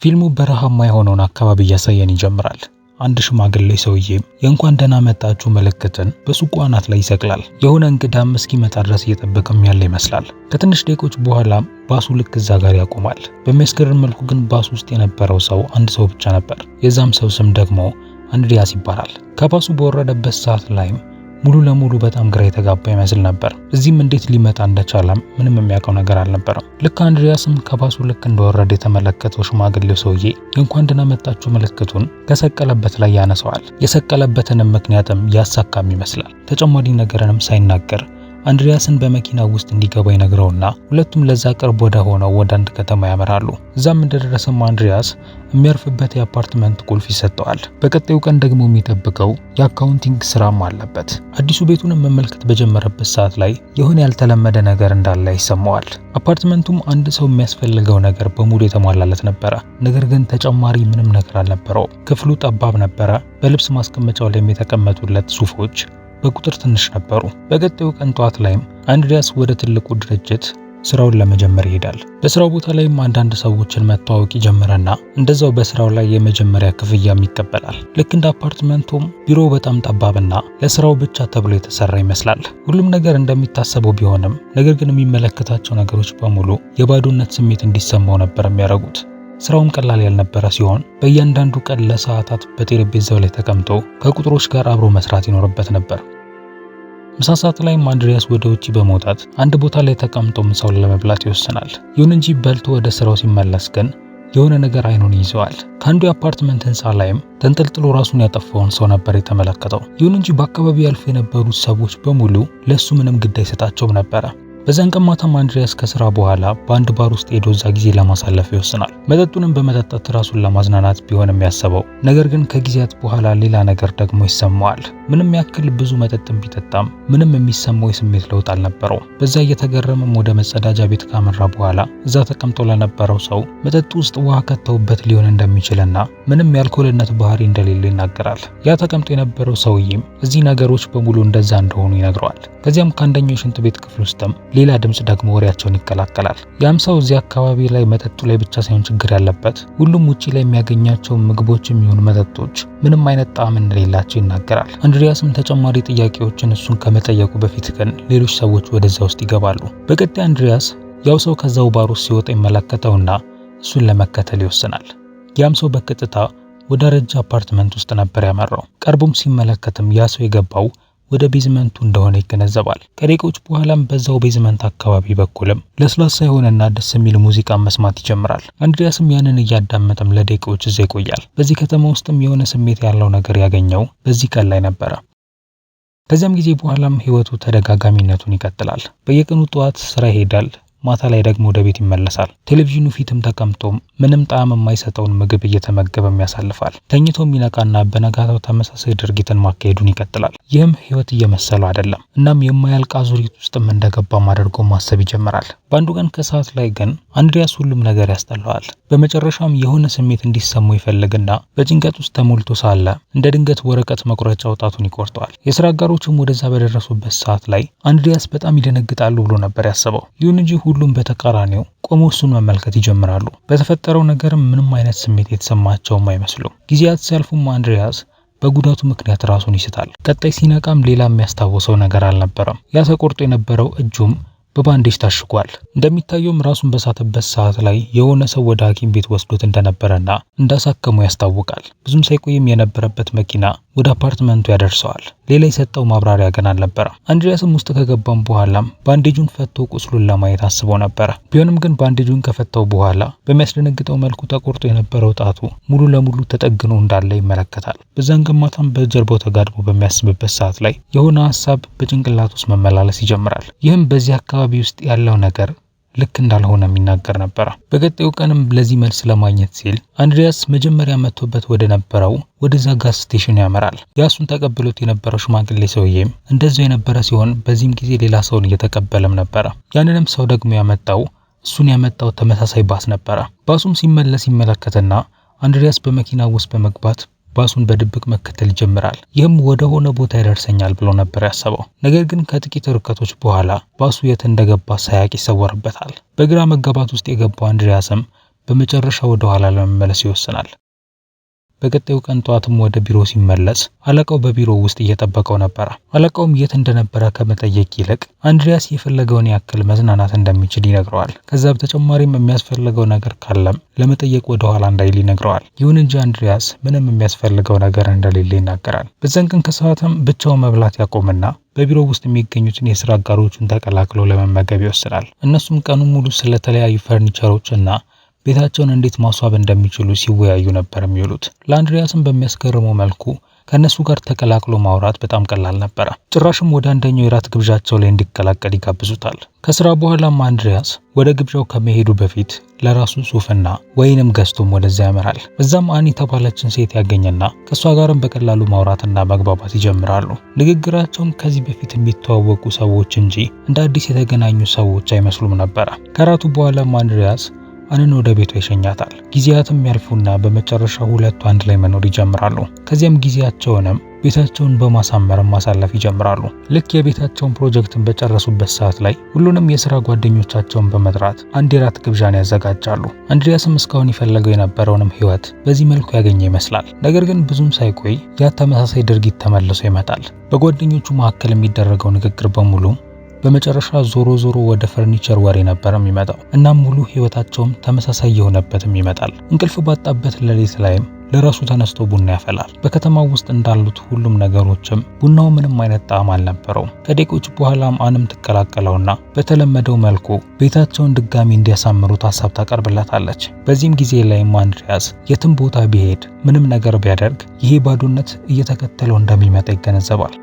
ፊልሙ በረሃማ የሆነውን አካባቢ እያሳየን ይጀምራል። አንድ ሽማግሌ ሰውዬም የእንኳን ደህና መጣችሁ ምልክትን በሱቁ አናት ላይ ይሰቅላል። የሆነ እንግዳም እስኪመጣ ድረስ እየጠበቀም ያለ ይመስላል። ከትንሽ ደቂቆች በኋላም ባሱ ልክ እዛ ጋር ያቆማል። በሚያስገርም መልኩ ግን ባሱ ውስጥ የነበረው ሰው አንድ ሰው ብቻ ነበር። የዛም ሰው ስም ደግሞ አንድሪያስ ይባላል። ከባሱ በወረደበት ሰዓት ላይም ሙሉ ለሙሉ በጣም ግራ የተጋባ ይመስል ነበር። እዚህም እንዴት ሊመጣ እንደቻለም ምንም የሚያውቀው ነገር አልነበረም። ልክ አንድሪያስም ከባሱ ልክ እንደወረደ የተመለከተው ሽማግሌው ሰውዬ የእንኳን ደህና መጣችሁ ምልክቱን ከሰቀለበት ላይ ያነሳዋል። የሰቀለበትንም ምክንያትም ያሳካም ይመስላል። ተጨማሪ ነገርንም ሳይናገር አንድሪያስን በመኪና ውስጥ እንዲገባ ይነግረውና ሁለቱም ለዛ ቅርብ ወደ ሆነው ወደ አንድ ከተማ ያመራሉ። እዛም እንደደረሰም አንድሪያስ የሚያርፍበት የአፓርትመንት ቁልፍ ይሰጠዋል። በቀጣዩ ቀን ደግሞ የሚጠብቀው የአካውንቲንግ ስራም አለበት። አዲሱ ቤቱንም መመልከት በጀመረበት ሰዓት ላይ የሆነ ያልተለመደ ነገር እንዳለ ይሰማዋል። አፓርትመንቱም አንድ ሰው የሚያስፈልገው ነገር በሙሉ የተሟላለት ነበረ። ነገር ግን ተጨማሪ ምንም ነገር አልነበረው። ክፍሉ ጠባብ ነበረ። በልብስ ማስቀመጫው ላይ የተቀመጡለት ሱፎች በቁጥር ትንሽ ነበሩ። በቀጣዩ ቀን ጠዋት ላይም አንድሪያስ ወደ ትልቁ ድርጅት ስራውን ለመጀመር ይሄዳል። በስራው ቦታ ላይም አንዳንድ ሰዎችን መተዋወቅ ይጀምርና እንደዛው በስራው ላይ የመጀመሪያ ክፍያም ይቀበላል። ልክ እንደ አፓርትመንቱም ቢሮው በጣም ጠባብና ለስራው ብቻ ተብሎ የተሰራ ይመስላል። ሁሉም ነገር እንደሚታሰበው ቢሆንም ነገር ግን የሚመለከታቸው ነገሮች በሙሉ የባዶነት ስሜት እንዲሰማው ነበር የሚያደርጉት። ስራውም ቀላል ያልነበረ ሲሆን በእያንዳንዱ ቀን ለሰዓታት በጠረጴዛው ላይ ተቀምጦ ከቁጥሮች ጋር አብሮ መስራት ይኖርበት ነበር። ምሳ ሰዓት ላይም አንድሪያስ ወደ ውጪ በመውጣት አንድ ቦታ ላይ ተቀምጦ ምሳውን ለመብላት ይወስናል። ይሁን እንጂ በልቶ ወደ ስራው ሲመለስ ግን የሆነ ነገር አይኑን ይዘዋል። ከአንዱ የአፓርትመንት ህንፃ ላይም ተንጠልጥሎ ራሱን ያጠፋውን ሰው ነበር የተመለከተው። ይሁን እንጂ በአካባቢው ያልፉ የነበሩት ሰዎች በሙሉ ለሱ ምንም ግድ አይሰጣቸውም ነበረ። በዛን ቀን ማታም አንድሪያስ ከስራ በኋላ በአንድ ባር ውስጥ ሄዶ እዛ ጊዜ ለማሳለፍ ይወስናል። መጠጡንም በመጠጣት ራሱን ለማዝናናት ቢሆንም ያሰበው ነገር ግን ከጊዜያት በኋላ ሌላ ነገር ደግሞ ይሰማዋል። ምንም ያክል ብዙ መጠጥም ቢጠጣም ምንም የሚሰማው የስሜት ለውጥ አልነበረውም። በዛ እየተገረመም ወደ መጸዳጃ ቤት ካመራ በኋላ እዛ ተቀምጦ ለነበረው ሰው መጠጡ ውስጥ ውሃ ከተውበት ሊሆን እንደሚችልና ምንም የአልኮልነት ባህሪ እንደሌለ ይናገራል። ያ ተቀምጦ የነበረው ሰውዬም እዚህ ነገሮች በሙሉ እንደዛ እንደሆኑ ይነግረዋል። ከዚያም ከአንደኛው የሽንት ቤት ክፍል ውስጥም ሌላ ድምጽ ደግሞ ወሬያቸውን ይቀላቀላል። ያም ሰው እዚህ አካባቢ ላይ መጠጡ ላይ ብቻ ሳይሆን ችግር ያለበት ሁሉም ውጪ ላይ የሚያገኛቸው ምግቦች የሚሆኑ መጠጦች ምንም አይነት ጣዕም እንደሌላቸው ይናገራል። አንድሪያስም ተጨማሪ ጥያቄዎችን እሱን ከመጠየቁ በፊት ግን ሌሎች ሰዎች ወደዛ ውስጥ ይገባሉ። በቀጣይ አንድሪያስ ያው ሰው ከዛው ባር ውስጥ ሲወጣ ይመለከተውና እሱን ለመከተል ይወስናል። ያም ሰው በቀጥታ ወደ ረጅ አፓርትመንት ውስጥ ነበር ያመራው። ቀርቦም ሲመለከትም ያ ሰው የገባው ወደ ቤዝመንቱ እንደሆነ ይገነዘባል። ከደቂቆች በኋላም በዛው ቤዝመንት አካባቢ በኩልም ለስላሳ የሆነና ደስ የሚል ሙዚቃ መስማት ይጀምራል። አንድሪያስም ያንን እያዳመጠም ለደቂቆች እዛ ይቆያል። በዚህ ከተማ ውስጥም የሆነ ስሜት ያለው ነገር ያገኘው በዚህ ቀን ላይ ነበረ። ከዚያም ጊዜ በኋላም ህይወቱ ተደጋጋሚነቱን ይቀጥላል። በየቀኑ ጠዋት ስራ ይሄዳል። ማታ ላይ ደግሞ ወደ ቤት ይመለሳል። ቴሌቪዥኑ ፊትም ተቀምጦም ምንም ጣዕም የማይሰጠውን ምግብ እየተመገበም ያሳልፋል። ተኝቶም ይነቃና በነጋታው ተመሳሳይ ድርጊትን ማካሄዱን ይቀጥላል። ይህም ህይወት እየመሰለው አይደለም። እናም የማያልቅ አዙሪት ውስጥም እንደገባም አድርጎ ማሰብ ይጀምራል። በአንዱ ቀን ከሰዓት ላይ ግን አንድሪያስ ሁሉም ነገር ያስጠላዋል። በመጨረሻም የሆነ ስሜት እንዲሰማው ይፈልግና በጭንቀት ውስጥ ተሞልቶ ሳለ እንደ ድንገት ወረቀት መቁረጫ ጣቱን ይቆርጠዋል። የስራ አጋሮቹም ወደዛ በደረሱበት ሰዓት ላይ አንድሪያስ በጣም ይደነግጣሉ ብሎ ነበር ያሰበው። ይሁን እንጂ ሁሉም በተቃራኒው ቆሞ እሱን መመልከት ይጀምራሉ። በተፈጠረው ነገርም ምንም አይነት ስሜት የተሰማቸውም አይመስሉም። ጊዜያት ሲያልፉም አንድሪያስ በጉዳቱ ምክንያት ራሱን ይስታል። ቀጣይ ሲነቃም ሌላ የሚያስታውሰው ነገር አልነበረም። ያ ተቆርጦ የነበረው እጁም በባንዴጅ ታሽጓል። እንደሚታየውም ራሱን በሳተበት ሰዓት ላይ የሆነ ሰው ወደ ሐኪም ቤት ወስዶት እንደነበረና እንዳሳከመው ያስታውቃል። ብዙም ሳይቆይም የነበረበት መኪና ወደ አፓርትመንቱ ያደርሰዋል። ሌላ የሰጠው ማብራሪያ ግን አልነበረም። አንድሪያስም ውስጥ ከገባም በኋላም ባንዴጁን ፈቶ ቁስሉን ለማየት አስቦ ነበረ። ቢሆንም ግን ባንዴጁን ከፈተው በኋላ በሚያስደነግጠው መልኩ ተቆርጦ የነበረው ጣቱ ሙሉ ለሙሉ ተጠግኖ እንዳለ ይመለከታል። በዛን ገማታም በጀርባው ተጋድሞ በሚያስብበት ሰዓት ላይ የሆነ ሀሳብ በጭንቅላት ውስጥ መመላለስ ይጀምራል። ይህም በዚህ አካባቢ ውስጥ ያለው ነገር ልክ እንዳልሆነ የሚናገር ነበረ። በቀጣዩ ቀንም ለዚህ መልስ ለማግኘት ሲል አንድሪያስ መጀመሪያ መጥቶበት ወደ ነበረው ወደዛ ጋዝ ስቴሽን ያመራል። ያሱን ተቀብሎት የነበረው ሽማግሌ ሰውዬም እንደዛው የነበረ ሲሆን በዚህም ጊዜ ሌላ ሰውን እየተቀበለም ነበረ። ያንንም ሰው ደግሞ እሱን ያመጣው ተመሳሳይ ባስ ነበረ። ባሱም ሲመለስ ይመለከትና አንድሪያስ በመኪና ውስጥ በመግባት ባሱን በድብቅ መከተል ይጀምራል። ይህም ወደ ሆነ ቦታ ይደርሰኛል ብሎ ነበር ያሰበው። ነገር ግን ከጥቂት ርቀቶች በኋላ ባሱ የት እንደገባ ሳያቅ ይሰወርበታል። በግራ መጋባት ውስጥ የገባው አንድሪያስም በመጨረሻ ወደ ኋላ ለመመለስ ይወስናል። በቀጣዩ ቀን ጠዋትም ወደ ቢሮ ሲመለስ አለቃው በቢሮው ውስጥ እየጠበቀው ነበር። አለቃውም የት እንደነበረ ከመጠየቅ ይልቅ አንድሪያስ የፈለገውን ያክል መዝናናት እንደሚችል ይነግረዋል። ከዛ በተጨማሪም የሚያስፈልገው ነገር ካለም ለመጠየቅ ወደ ኋላ እንዳይል ይነግረዋል። ይሁን እንጂ አንድሪያስ ምንም የሚያስፈልገው ነገር እንደሌለ ይናገራል። በዛን ቀን ከሰዓትም ብቻውን መብላት ያቆምና በቢሮው ውስጥ የሚገኙትን የስራ አጋሮቹን ተቀላቅሎ ለመመገብ ይወስናል። እነሱም ቀኑን ሙሉ ስለተለያዩ ፈርኒቸሮች እና ቤታቸውን እንዴት ማስዋብ እንደሚችሉ ሲወያዩ ነበር የሚውሉት። ለአንድሪያስም በሚያስገርመው መልኩ ከነሱ ጋር ተቀላቅሎ ማውራት በጣም ቀላል ነበር። ጭራሽም ወደ አንደኛው የራት ግብዣቸው ላይ እንዲቀላቀል ይጋብዙታል። ከስራ በኋላም አንድሪያስ ወደ ግብዣው ከመሄዱ በፊት ለራሱ ሱፍና ወይንም ገዝቶም ወደዚያ ያመራል። በዛም አን የተባለችን ሴት ያገኘና ከሷ ጋርም በቀላሉ ማውራትና መግባባት ይጀምራሉ። ንግግራቸውም ከዚህ በፊት የሚተዋወቁ ሰዎች እንጂ እንደ አዲስ የተገናኙ ሰዎች አይመስሉም ነበር። ከራቱ በኋላም አንድሪያስ አንን ወደ ቤቷ ይሸኛታል። ጊዜያትም ያልፉና በመጨረሻ ሁለቱ አንድ ላይ መኖር ይጀምራሉ። ከዚያም ጊዜያቸውንም ቤታቸውን በማሳመር ማሳለፍ ይጀምራሉ። ልክ የቤታቸውን ፕሮጀክትን በጨረሱበት ሰዓት ላይ ሁሉንም የሥራ ጓደኞቻቸውን በመጥራት አንድ የራት ግብዣን ያዘጋጃሉ። አንድሪያስም እስካሁን ይፈልገው የነበረውንም ህይወት በዚህ መልኩ ያገኘ ይመስላል። ነገር ግን ብዙም ሳይቆይ ያ ተመሳሳይ ድርጊት ተመልሶ ይመጣል። በጓደኞቹ መካከል የሚደረገው ንግግር በሙሉ በመጨረሻ ዞሮ ወደ ፈርኒቸር ወሬ ነበር የሚመጣው። እናም ሙሉ ህይወታቸውም ተመሳሳይ የሆነበትም ይመጣል። እንቅልፍ ባጣበት ሌሊት ላይም ለራሱ ተነስቶ ቡና ያፈላል። በከተማው ውስጥ እንዳሉት ሁሉም ነገሮችም ቡናው ምንም አይነት ጣዕም አልነበረውም። ከደቂቆች በኋላም አንም ትቀላቀለውና በተለመደው መልኩ ቤታቸውን ድጋሚ እንዲያሳምሩት ሀሳብ ታቀርብለታለች። በዚህም ጊዜ ላይም አንድሪያስ የትም ቦታ ቢሄድ ምንም ነገር ቢያደርግ ይሄ ባዶነት እየተከተለው እንደሚመጣ ይገነዘባል።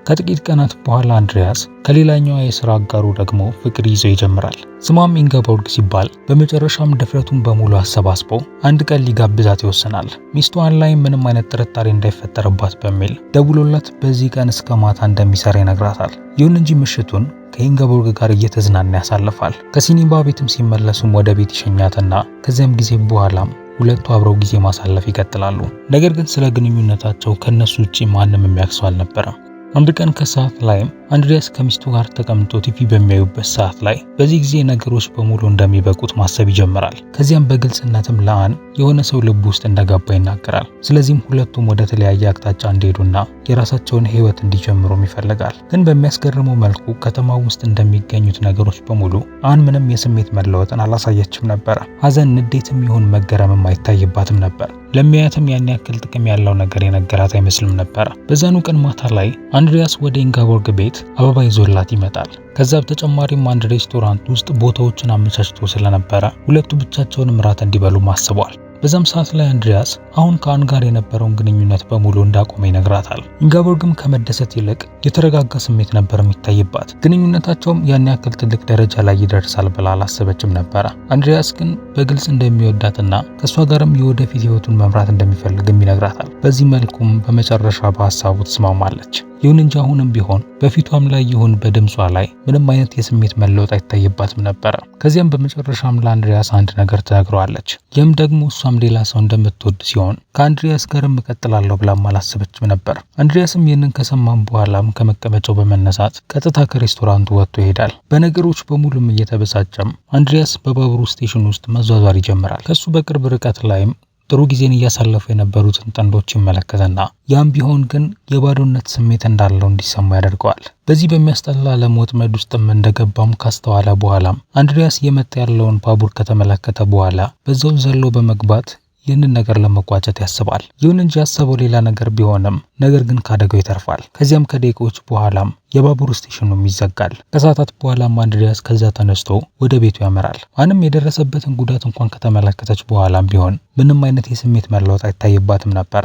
ከጥቂት ቀናት በኋላ አንድሪያስ ከሌላኛው የሥራ አጋሩ ደግሞ ፍቅር ይዞ ይጀምራል። ስሟም ኢንገቦርግ ሲባል በመጨረሻም ድፍረቱን በሙሉ አሰባስቦ አንድ ቀን ሊጋብዛት ይወስናል። ሚስቱ አን ላይ ምንም አይነት ጥርጣሬ እንዳይፈጠርባት በሚል ደውሎላት በዚህ ቀን እስከ ማታ እንደሚሰራ ይነግራታል። ይሁን እንጂ ምሽቱን ከኢንገቦርግ ጋር እየተዝናና ያሳልፋል። ከሲኒማ ቤትም ሲመለሱም ወደ ቤት ይሸኛትና ከዚያም ጊዜ በኋላም ሁለቱ አብረው ጊዜ ማሳለፍ ይቀጥላሉ። ነገር ግን ስለ ግንኙነታቸው ከነሱ ውጪ ማንም የሚያውቅ አልነበረም። አንድ ቀን ከሰዓት ላይም አንድሪያስ ከሚስቱ ጋር ተቀምጦ ቲቪ በሚያዩበት ሰዓት ላይ በዚህ ጊዜ ነገሮች በሙሉ እንደሚበቁት ማሰብ ይጀምራል። ከዚያም በግልጽነትም ለአን የሆነ ሰው ልብ ውስጥ እንደገባ ይናገራል። ስለዚህም ሁለቱም ወደ ተለያየ አቅጣጫ እንዲሄዱና የራሳቸውን ህይወት እንዲጀምሩም ይፈልጋል። ግን በሚያስገርመው መልኩ ከተማው ውስጥ እንደሚገኙት ነገሮች በሙሉ አን ምንም የስሜት መለወጥን አላሳየችም ነበር። ሐዘን፣ ንዴትም ይሁን መገረምም አይታይባትም ነበር። ለሚያያትም ያን ያክል ጥቅም ያለው ነገር የነገራት አይመስልም ነበር። በዛኑ ቀን ማታ ላይ አንድሪያስ ወደ ኢንገቦርግ ቤት አበባ ይዞላት ይመጣል። ከዛ በተጨማሪም አንድ ሬስቶራንት ውስጥ ቦታዎችን አመቻችቶ ስለነበረ ሁለቱ ብቻቸውን እራት እንዲበሉ አስበዋል። በዛም ሰዓት ላይ አንድሪያስ አሁን ከአን ጋር የነበረውን ግንኙነት በሙሉ እንዳቆመ ይነግራታል። ኢንገቦርግም ከመደሰት ይልቅ የተረጋጋ ስሜት ነበር የሚታይባት። ግንኙነታቸውም ያን ያክል ትልቅ ደረጃ ላይ ይደርሳል ብላ አላሰበችም ነበረ። አንድሪያስ ግን በግልጽ እንደሚወዳትና ከሷ ጋርም የወደፊት ህይወቱን መምራት እንደሚፈልግም ይነግራታል። በዚህ መልኩም በመጨረሻ በሐሳቡ ትስማማለች። ይሁን እንጂ አሁንም ቢሆን በፊቷም ላይ ይሁን በድምጿ ላይ ምንም አይነት የስሜት መለወጥ አይታይባትም ነበር። ከዚያም በመጨረሻም ለአንድሪያስ አንድ ነገር ትነግረዋለች። ይህም ደግሞ እሷም ሌላ ሰው እንደምትወድ ሲሆን ከአንድሪያስ ጋርም እቀጥላለሁ ብላም አላሰበችም ነበር። አንድሪያስም ይህንን ከሰማም በኋላም ከመቀመጫው በመነሳት ቀጥታ ከሬስቶራንቱ ወጥቶ ይሄዳል። በነገሮች በሙሉም እየተበሳጨም አንድሪያስ በባቡሩ ስቴሽን ውስጥ መዟዟር ይጀምራል። ከሱ በቅርብ ርቀት ላይም ጥሩ ጊዜን እያሳለፉ የነበሩትን ጥንዶች ይመለከተና ያም ቢሆን ግን የባዶነት ስሜት እንዳለው እንዲሰማ ያደርገዋል። በዚህ በሚያስጠላ ዓለም ወጥመድ ውስጥም እንደገባም ካስተዋለ በኋላም አንድሪያስ እየመጣ ያለውን ባቡር ከተመለከተ በኋላ በዛው ዘሎ በመግባት ይህንን ነገር ለመቋጨት ያስባል። ይሁን እንጂ ያሰበው ሌላ ነገር ቢሆንም ነገር ግን ካደገው ይተርፋል። ከዚያም ከደቂቆች በኋላም የባቡር ስቴሽኑም ይዘጋል። ከሰዓታት በኋላም አንድሪያስ ከዛ ተነስቶ ወደ ቤቱ ያመራል። አንም የደረሰበትን ጉዳት እንኳን ከተመለከተች በኋላም ቢሆን ምንም አይነት የስሜት መለወጥ አይታይባትም ነበረ።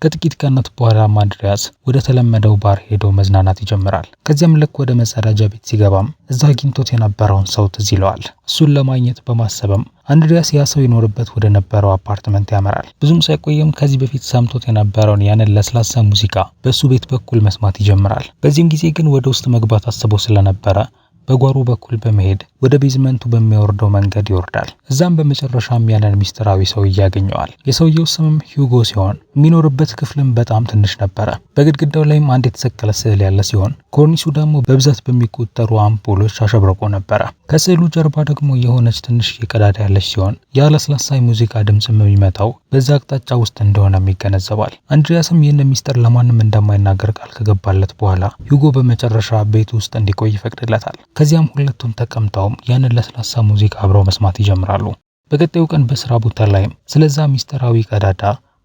ከጥቂት ቀናት በኋላም አንድሪያስ ወደ ተለመደው ባር ሄዶ መዝናናት ይጀምራል። ከዚያም ልክ ወደ መጸዳጃ ቤት ሲገባም እዛ አግኝቶት የነበረውን ሰው ትዝ ይለዋል። እሱን ለማግኘት በማሰብም አንድሪያስ ያ ሰው ይኖርበት ወደ ነበረው አፓርትመንት ያመራል። ብዙም ሳይቆይም ከዚህ በፊት ሰምቶት የነበረውን ያንን ለስላሳ ሙዚቃ በሱ ቤት በኩል መስማት ይጀምራል። በዚህም ጊዜ ግን ወደ ውስጥ መግባት አስቦ ስለነበረ በጓሮ በኩል በመሄድ ወደ ቤዝመንቱ በሚያወርደው መንገድ ይወርዳል። እዛም በመጨረሻም ያንን ሚስጥራዊ ሰው ያገኘዋል። የሰውየው ስምም ሂዩጎ ሲሆን የሚኖርበት ክፍልም በጣም ትንሽ ነበረ። በግድግዳው ላይም አንድ የተሰቀለ ስዕል ያለ ሲሆን ኮርኒሱ ደግሞ በብዛት በሚቆጠሩ አምፖሎች አሸብርቆ ነበረ። ከስዕሉ ጀርባ ደግሞ የሆነች ትንሽ ቀዳዳ ያለች ሲሆን ያለስላሳ ሙዚቃ ድምጽም የሚመጣው በዛ አቅጣጫ ውስጥ እንደሆነም ይገነዘባል። አንድሪያስም ይህን ሚስጥር ለማንም እንደማይናገር ቃል ከገባለት በኋላ ሂዩጎ በመጨረሻ ቤት ውስጥ እንዲቆይ ይፈቅድለታል። ከዚያም ሁለቱም ተቀምጠውም ያንን ለስላሳ ሙዚቃ አብረው መስማት ይጀምራሉ። በቀጣዩ ቀን በስራ ቦታ ላይም ስለዛ ሚስጥራዊ ቀዳዳ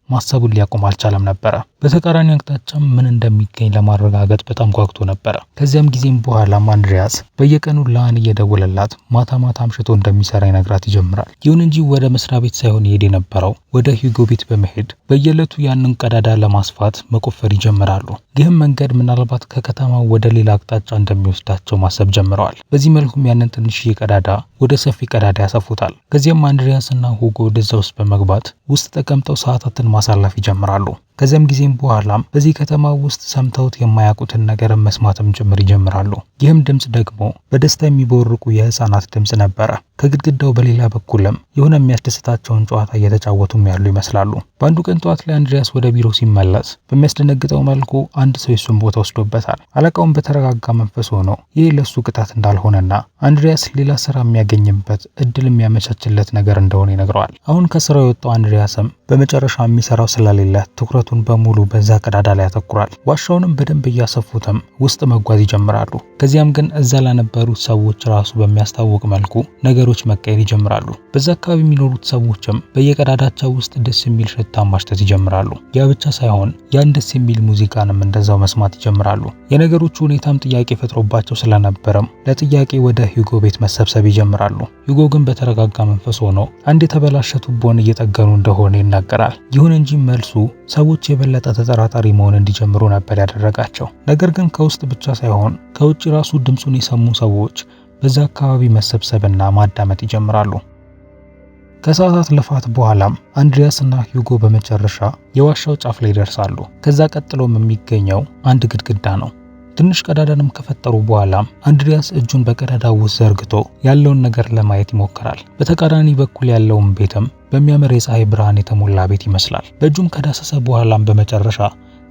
ማሰቡን ሊያቆም አልቻለም ነበረ። በተቃራኒ አቅጣጫም ምን እንደሚገኝ ለማረጋገጥ በጣም ጓጉቶ ነበረ። ከዚያም ጊዜም በኋላም አንድሪያስ በየቀኑ ላን እየደወለላት ማታ ማታ አምሽቶ እንደሚሰራ ይነግራት ይጀምራል። ይሁን እንጂ ወደ መስሪያ ቤት ሳይሆን ይሄድ የነበረው ወደ ሂዩጎ ቤት በመሄድ በየዕለቱ ያንን ቀዳዳ ለማስፋት መቆፈር ይጀምራሉ። ይህም መንገድ ምናልባት ከከተማው ወደ ሌላ አቅጣጫ እንደሚወስዳቸው ማሰብ ጀምረዋል። በዚህ መልኩም ያንን ትንሽዬ ቀዳዳ ወደ ሰፊ ቀዳዳ ያሰፉታል። ከዚያም አንድሪያስ እና ሂዩጎ ወደዛ ውስጥ በመግባት ውስጥ ተቀምጠው ሰዓታትን ማሳለፍ ይጀምራሉ። ከዚያም ጊዜም በኋላም በዚህ ከተማ ውስጥ ሰምተውት የማያውቁትን ነገር መስማትም ጭምር ይጀምራሉ። ይህም ድምጽ ደግሞ በደስታ የሚቦርቁ የህፃናት ድምጽ ነበረ። ከግድግዳው በሌላ በኩልም የሆነ የሚያስደስታቸውን ጨዋታ እየተጫወቱም ያሉ ይመስላሉ። በአንዱ ቀን ጠዋት ላይ አንድሪያስ ወደ ቢሮ ሲመለስ በሚያስደነግጠው መልኩ አንድ ሰው የሱን ቦታ ወስዶበታል። አለቃውን በተረጋጋ መንፈስ ሆኖ ይህ ለሱ ቅጣት እንዳልሆነና አንድሪያስ ሌላ ስራ የሚያገኝበት እድል የሚያመቻችለት ነገር እንደሆነ ይነግረዋል። አሁን ከስራው የወጣው አንድሪያስም በመጨረሻ የሚሰራው ስለሌለ ትኩረቱን በሙሉ በዛ ቀዳዳ ላይ ያተኩራል። ዋሻውንም በደንብ እያሰፉትም ውስጥ መጓዝ ይጀምራሉ። ከዚያም ግን እዛ ለነበሩት ሰዎች ራሱ በሚያስታውቅ መልኩ ነገሮች መቀየር ይጀምራሉ። በዛ አካባቢ የሚኖሩት ሰዎችም በየቀዳዳቸው ውስጥ ደስ የሚል ሽታ ማሽተት ይጀምራሉ። ያ ብቻ ሳይሆን ያን ደስ የሚል ሙዚቃንም እንደዛው መስማት ይጀምራሉ። የነገሮቹ ሁኔታም ጥያቄ ፈጥሮባቸው ስለነበረም ለጥያቄ ወደ ሂዩጎ ቤት መሰብሰብ ይጀምራሉ። ሂዩጎ ግን በተረጋጋ መንፈስ ሆኖ አንድ የተበላሸ ቱቦን እየጠገኑ እንደሆነ ይናገራል። ይሁን እንጂ መልሱ ሰዎች የበለጠ ተጠራጣሪ መሆን እንዲጀምሩ ነበር ያደረጋቸው። ነገር ግን ከውስጥ ብቻ ሳይሆን ከውጭ ራሱ ድምጹን የሰሙ ሰዎች በዛ አካባቢ መሰብሰብና ማዳመጥ ይጀምራሉ። ከሰዓታት ልፋት በኋላም አንድሪያስ እና ሂዩጎ በመጨረሻ የዋሻው ጫፍ ላይ ይደርሳሉ። ከዛ ቀጥሎም የሚገኘው አንድ ግድግዳ ነው። ትንሽ ቀዳዳንም ከፈጠሩ በኋላም አንድሪያስ እጁን በቀዳዳው ውስጥ ዘርግቶ ያለውን ነገር ለማየት ይሞክራል። በተቃራኒ በኩል ያለውን ቤትም በሚያምር የፀሐይ ብርሃን የተሞላ ቤት ይመስላል። በእጁም ከዳሰሰ በኋላም በመጨረሻ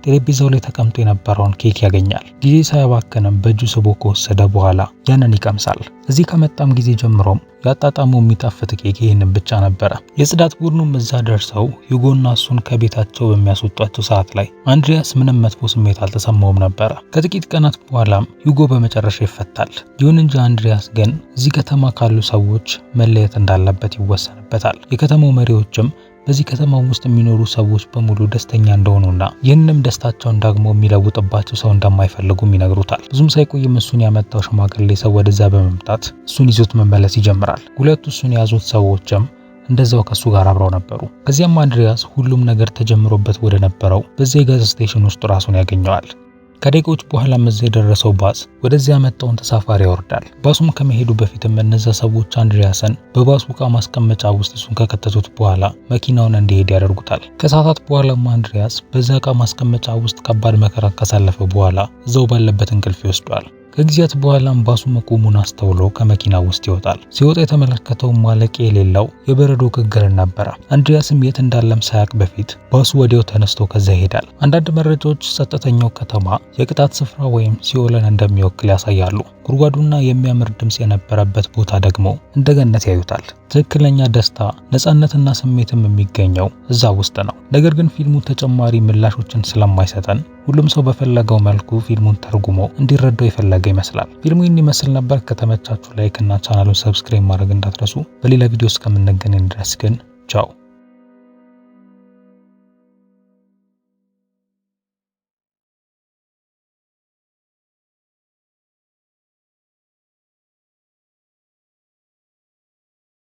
ጠረጴዛው ላይ ተቀምጦ የነበረውን ኬክ ያገኛል። ጊዜ ሳያባክንም በእጁ ስቦ ከወሰደ በኋላ ያንን ይቀምሳል። እዚህ ከመጣም ጊዜ ጀምሮም ያጣጣመው የሚጣፍጥ ኬክ ይህንን ብቻ ነበረ። የጽዳት ቡድኑም እዛ ደርሰው ሂዩጎና እሱን ከቤታቸው በሚያስወጧቸው ሰዓት ላይ አንድሪያስ ምንም መጥፎ ስሜት አልተሰማውም ነበረ። ከጥቂት ቀናት በኋላም ሂዩጎ በመጨረሻ ይፈታል። ይሁን እንጂ አንድሪያስ ግን እዚህ ከተማ ካሉ ሰዎች መለየት እንዳለበት ይወሰንበታል። የከተማው መሪዎችም በዚህ ከተማ ውስጥ የሚኖሩ ሰዎች በሙሉ ደስተኛ እንደሆኑና ይህንንም ደስታቸውን ደግሞ የሚለውጥባቸው ሰው እንደማይፈልጉም ይነግሩታል። ብዙም ሳይቆይም እሱን ያመጣው ሽማግሌ ሰው ወደዛ በመምጣት እሱን ይዞት መመለስ ይጀምራል። ሁለቱ እሱን የያዙት ሰዎችም እንደዛው ከሱ ጋር አብረው ነበሩ። ከዚያም አንድሪያስ ሁሉም ነገር ተጀምሮበት ወደ ነበረው በዚህ የጋዝ ስቴሽን ውስጥ ራሱን ያገኘዋል። ከደቂቃዎች በኋላ እዛ የደረሰው ባስ ወደዚያ ያመጣውን ተሳፋሪ ያወርዳል። ባሱም ከመሄዱ በፊትም እነዛ ሰዎች አንድሪያስን በባሱ ዕቃ ማስቀመጫ ውስጥ እሱን ከከተቱት በኋላ መኪናውን እንዲሄድ ያደርጉታል። ከሰዓታት በኋላም አንድሪያስ በዛ ዕቃ ማስቀመጫ ውስጥ ከባድ መከራ ካሳለፈ በኋላ እዛው ባለበት እንቅልፍ ይወስደዋል። ከጊዜያት በኋላም ባሱ መቆሙን አስተውሎ ከመኪናው ውስጥ ይወጣል። ሲወጣ የተመለከተው ማለቂያ የሌለው የበረዶ ግግርን ነበረ። አንድሪያስም የት እንዳለም ሳያውቅ በፊት ባሱ ወዲያው ተነስቶ ከዛ ይሄዳል። አንዳንድ መረጃዎች ጸጥተኛው ከተማ የቅጣት ስፍራ ወይም ሲኦልን እንደሚወክል ያሳያሉ። ጉድጓዱና የሚያምር ድምጽ የነበረበት ቦታ ደግሞ እንደ ገነት ያዩታል። ትክክለኛ ደስታ፣ ነፃነትና ስሜትም የሚገኘው እዛ ውስጥ ነው። ነገር ግን ፊልሙ ተጨማሪ ምላሾችን ስለማይሰጠን ሁሉም ሰው በፈለገው መልኩ ፊልሙን ተርጉሞ እንዲረዳው የፈለገ ይመስላል። ፊልሙ ይህን ይመስል ነበር። ከተመቻችሁ ላይክ እና ቻናሉን ሰብስክራይብ ማድረግ እንዳትረሱ። በሌላ ቪዲዮ እስከምንገናኝ ድረስ ግን ቻው።